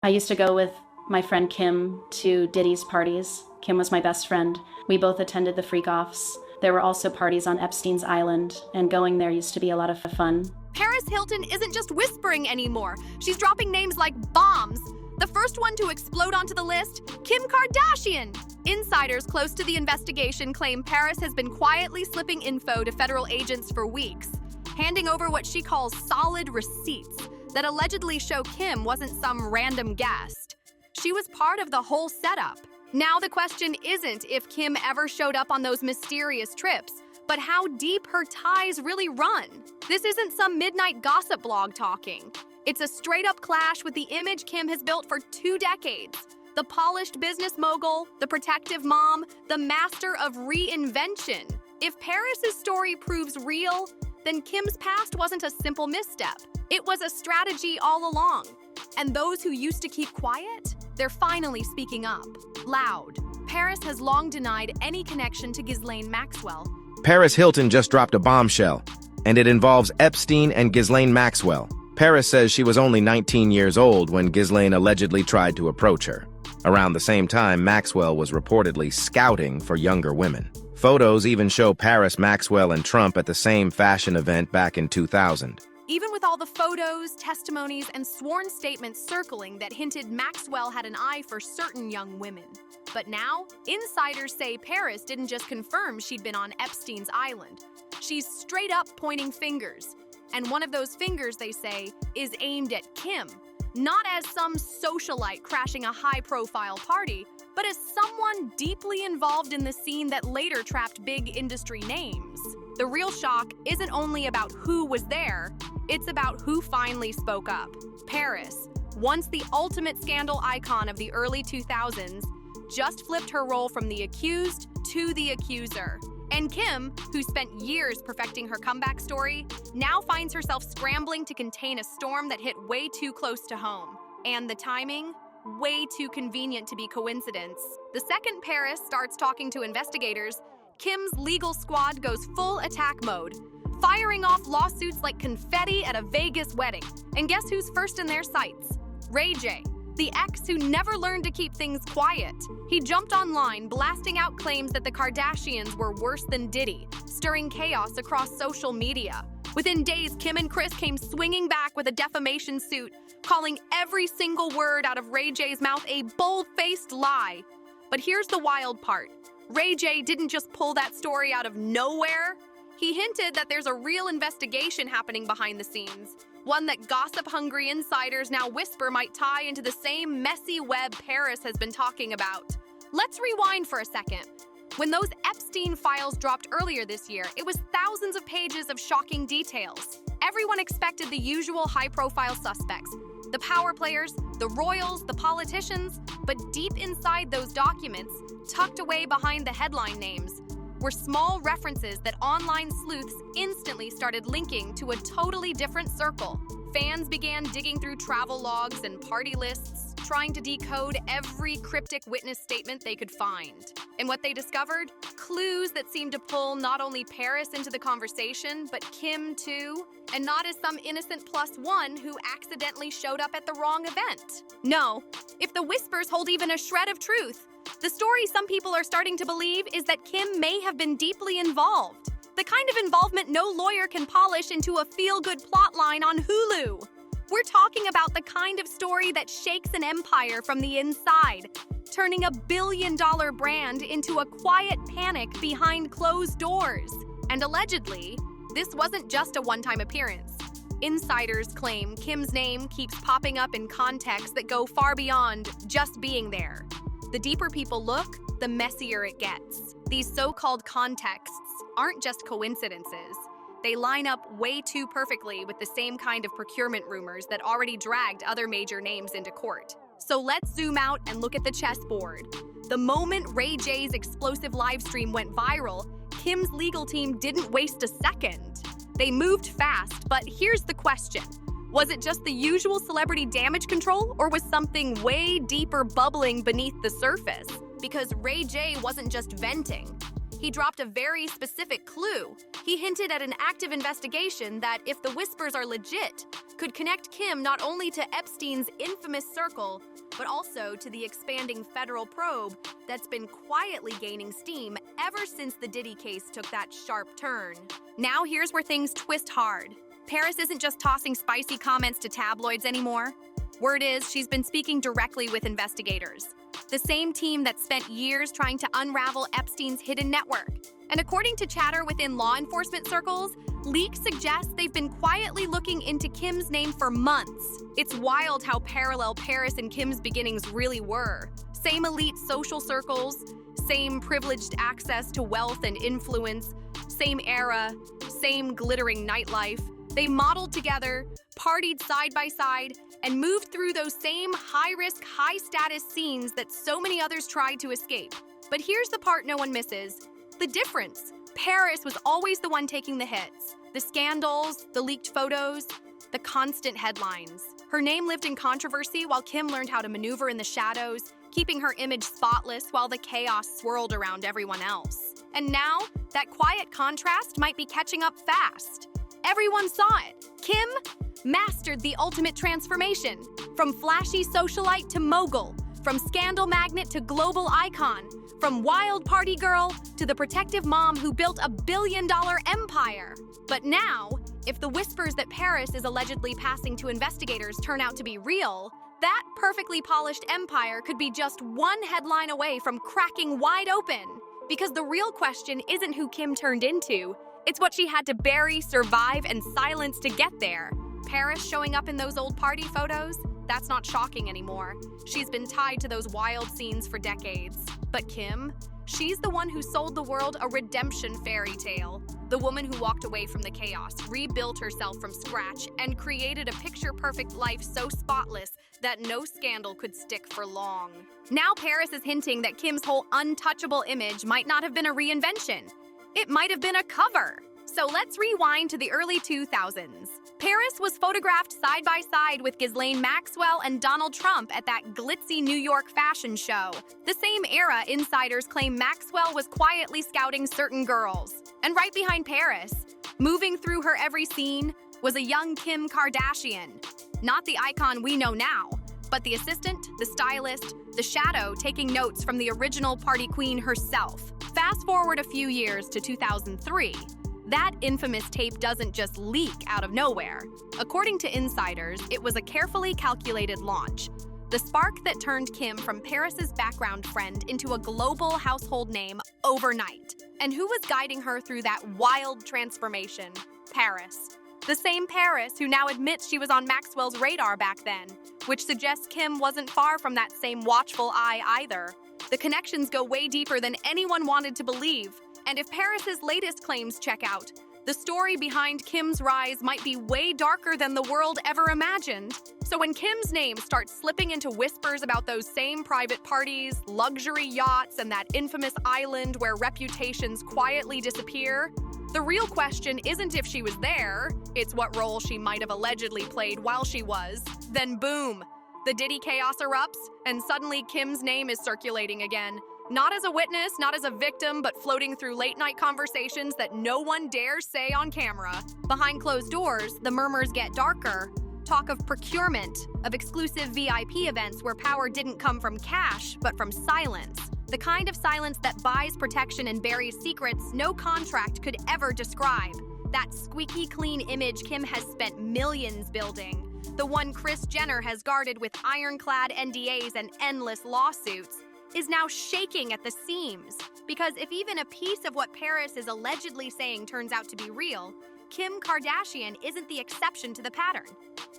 I used to go with my friend Kim to Diddy's parties. Kim was my best friend. We both attended the freak-offs. There were also parties on Epstein's Island, and going there used to be a lot of fun. Paris Hilton isn't just whispering anymore. She's dropping names like bombs. The first one to explode onto the list, Kim Kardashian. Insiders close to the investigation claim Paris has been quietly slipping info to federal agents for weeks, handing over what she calls solid receipts that allegedly show Kim wasn't some random guest. She was part of the whole setup. Now the question isn't if Kim ever showed up on those mysterious trips, but how deep her ties really run. This isn't some midnight gossip blog talking. It's a straight-up clash with the image Kim has built for 2 decades. The polished business mogul, the protective mom, the master of reinvention. If Paris's story proves real, then Kim's past wasn't a simple misstep. It was a strategy all along. And those who used to keep quiet, they're finally speaking up, loud. Paris has long denied any connection to Ghislaine Maxwell. Paris Hilton just dropped a bombshell, and it involves Epstein and Ghislaine Maxwell. Paris says she was only 19 years old when Ghislaine allegedly tried to approach her. Around the same time, Maxwell was reportedly scouting for younger women. Photos even show Paris, Maxwell, and Trump at the same fashion event back in 2000. Even with all the photos, testimonies, and sworn statements circling that hinted Maxwell had an eye for certain young women. But now, insiders say Paris didn't just confirm she'd been on Epstein's Island. She's straight up pointing fingers. And one of those fingers, they say, is aimed at Kim. Not as some socialite crashing a high-profile party, but as someone deeply involved in the scene that later trapped big industry names. The real shock isn't only about who was there, it's about who finally spoke up. Paris, once the ultimate scandal icon of the early 2000s, just flipped her role from the accused to the accuser. And Kim, who spent years perfecting her comeback story, now finds herself scrambling to contain a storm that hit way too close to home. And the timing? Way too convenient to be coincidence. The second Paris starts talking to investigators, Kim's legal squad goes full attack mode, firing off lawsuits like confetti at a Vegas wedding. And guess who's first in their sights? Ray J, the ex who never learned to keep things quiet. He jumped online, blasting out claims that the Kardashians were worse than Diddy, stirring chaos across social media. Within days, Kim and Kris came swinging back with a defamation suit, calling every single word out of Ray J's mouth a bold-faced lie. But here's the wild part. Ray J didn't just pull that story out of nowhere. He hinted that there's a real investigation happening behind the scenes, one that gossip-hungry insiders now whisper might tie into the same messy web Paris has been talking about. Let's rewind for a second. When those Epstein files dropped earlier this year, it was thousands of pages of shocking details. Everyone expected the usual high-profile suspects, the power players, the royals, the politicians, but deep inside those documents, tucked away behind the headline names, were small references that online sleuths instantly started linking to a totally different circle. Fans began digging through travel logs and party lists, trying to decode every cryptic witness statement they could find. And what they discovered? Clues that seemed to pull not only Paris into the conversation, but Kim too, and not as some innocent +1 who accidentally showed up at the wrong event. No, if the whispers hold even a shred of truth, the story some people are starting to believe is that Kim may have been deeply involved. The kind of involvement no lawyer can polish into a feel-good plotline on Hulu. We're talking about the kind of story that shakes an empire from the inside, turning a billion-dollar brand into a quiet panic behind closed doors. And allegedly, this wasn't just a one-time appearance. Insiders claim Kim's name keeps popping up in contexts that go far beyond just being there. The deeper people look, the messier it gets. These so-called contexts aren't just coincidences. They line up way too perfectly with the same kind of procurement rumors that already dragged other major names into court. So let's zoom out and look at the chessboard. The moment Ray J's explosive livestream went viral, Kim's legal team didn't waste a second. They moved fast, but here's the question. Was it just the usual celebrity damage control, or was something way deeper bubbling beneath the surface? Because Ray J wasn't just venting. He dropped a very specific clue. He hinted at an active investigation that, if the whispers are legit, could connect Kim not only to Epstein's infamous circle, but also to the expanding federal probe that's been quietly gaining steam ever since the Diddy case took that sharp turn. Now here's where things twist hard. Paris isn't just tossing spicy comments to tabloids anymore. Word is she's been speaking directly with investigators, the same team that spent years trying to unravel Epstein's hidden network. And according to chatter within law enforcement circles, leaks suggest they've been quietly looking into Kim's name for months. It's wild how parallel Paris and Kim's beginnings really were. Same elite social circles, same privileged access to wealth and influence, same era, same glittering nightlife. They modeled together, partied side by side, and moved through those same high-risk, high-status scenes that so many others tried to escape. But here's the part no one misses. The difference. Paris was always the one taking the hits. The scandals, the leaked photos, the constant headlines. Her name lived in controversy while Kim learned how to maneuver in the shadows, keeping her image spotless while the chaos swirled around everyone else. And now, that quiet contrast might be catching up fast. Everyone saw it. Kim mastered the ultimate transformation. From flashy socialite to mogul, from scandal magnate to global icon, from wild party girl to the protective mom who built a billion-dollar empire. But now, if the whispers that Paris is allegedly passing to investigators turn out to be real, that perfectly polished empire could be just one headline away from cracking wide open. Because the real question isn't who Kim turned into, it's what she had to bury, survive, and silence to get there. Paris showing up in those old party photos? That's not shocking anymore. She's been tied to those wild scenes for decades. But Kim? She's the one who sold the world a redemption fairy tale. The woman who walked away from the chaos, rebuilt herself from scratch, and created a picture-perfect life so spotless that no scandal could stick for long. Now Paris is hinting that Kim's whole untouchable image might not have been a reinvention. It might have been a cover. So let's rewind to the early 2000s. Paris was photographed side by side with Ghislaine Maxwell and Donald Trump at that glitzy New York fashion show. The same era insiders claim Maxwell was quietly scouting certain girls. And right behind Paris, moving through her every scene, was a young Kim Kardashian. Not the icon we know now, but the assistant, the stylist, the shadow taking notes from the original party queen herself. Fast forward a few years to 2003. That infamous tape doesn't just leak out of nowhere. According to insiders, it was a carefully calculated launch. The spark that turned Kim from Paris's background friend into a global household name overnight. And who was guiding her through that wild transformation? Paris. The same Paris who now admits she was on Maxwell's radar back then, which suggests Kim wasn't far from that same watchful eye either. The connections go way deeper than anyone wanted to believe. And if Paris's latest claims check out, the story behind Kim's rise might be way darker than the world ever imagined. So when Kim's name starts slipping into whispers about those same private parties, luxury yachts, and that infamous island where reputations quietly disappear, the real question isn't if she was there, it's what role she might have allegedly played while she was. Then boom, the Diddy chaos erupts, and suddenly Kim's name is circulating again. Not as a witness, not as a victim, but floating through late-night conversations that no one dares say on camera. Behind closed doors, the murmurs get darker. Talk of procurement, of exclusive VIP events where power didn't come from cash, but from silence. The kind of silence that buys protection and buries secrets no contract could ever describe. That squeaky clean image Kim has spent millions building. The one Kris Jenner has guarded with ironclad NDAs and endless lawsuits, is now shaking at the seams. Because if even a piece of what Paris is allegedly saying turns out to be real, Kim Kardashian isn't the exception to the pattern.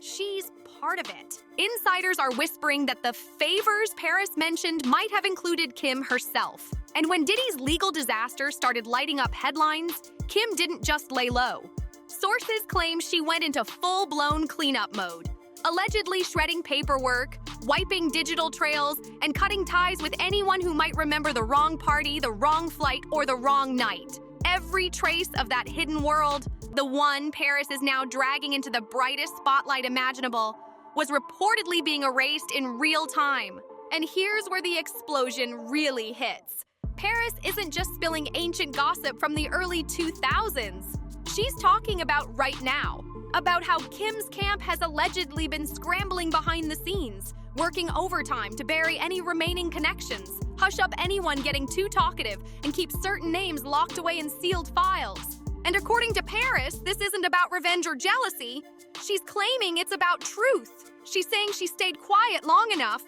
She's part of it. Insiders are whispering that the favors Paris mentioned might have included Kim herself. And when Diddy's legal disaster started lighting up headlines, Kim didn't just lay low. Sources claim she went into full-blown cleanup mode, allegedly shredding paperwork, wiping digital trails, and cutting ties with anyone who might remember the wrong party, the wrong flight, or the wrong night. Every trace of that hidden world, the one Paris is now dragging into the brightest spotlight imaginable, was reportedly being erased in real time. And here's where the explosion really hits. Paris isn't just spilling ancient gossip from the early 2000s. She's talking about right now, about how Kim's camp has allegedly been scrambling behind the scenes, working overtime to bury any remaining connections, hush up anyone getting too talkative, and keep certain names locked away in sealed files. And according to Paris, this isn't about revenge or jealousy. She's claiming it's about truth. She's saying she stayed quiet long enough,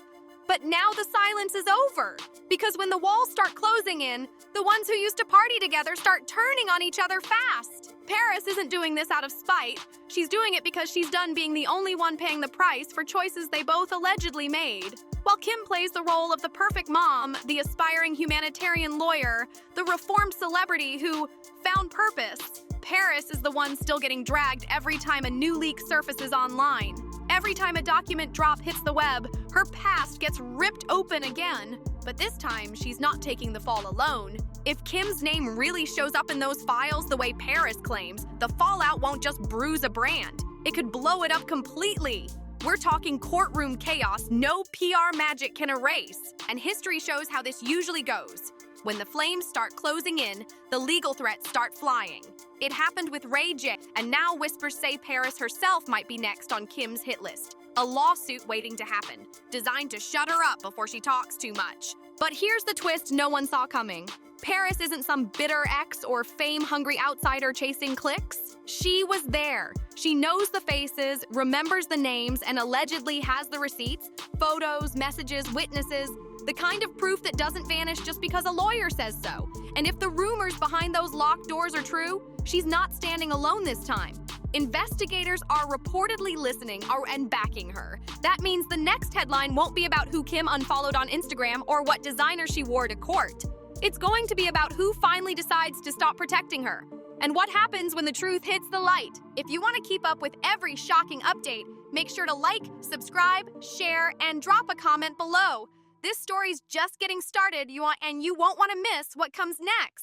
but now the silence is over. Because when the walls start closing in, the ones who used to party together start turning on each other fast. Paris isn't doing this out of spite. She's doing it because she's done being the only one paying the price for choices they both allegedly made. While Kim plays the role of the perfect mom, the aspiring humanitarian lawyer, the reformed celebrity who found purpose, Paris is the one still getting dragged every time a new leak surfaces online. Every time a document drop hits the web, her past gets ripped open again. But this time, she's not taking the fall alone. If Kim's name really shows up in those files the way Paris claims, the fallout won't just bruise a brand. It could blow it up completely. We're talking courtroom chaos no PR magic can erase. And history shows how this usually goes. When the flames start closing in, the legal threats start flying. It happened with Ray J, and now whispers say Paris herself might be next on Kim's hit list. A lawsuit waiting to happen, designed to shut her up before she talks too much. But here's the twist no one saw coming. Paris isn't some bitter ex or fame-hungry outsider chasing clicks. She was there. She knows the faces, remembers the names, and allegedly has the receipts, photos, messages, witnesses, the kind of proof that doesn't vanish just because a lawyer says so. And if the rumors behind those locked doors are true, she's not standing alone this time. Investigators are reportedly listening and backing her. That means the next headline won't be about who Kim unfollowed on Instagram or what designer she wore to court. It's going to be about who finally decides to stop protecting her and what happens when the truth hits the light. If you want to keep up with every shocking update, make sure to like, subscribe, share, and drop a comment below. This story's just getting started, and you won't want to miss what comes next.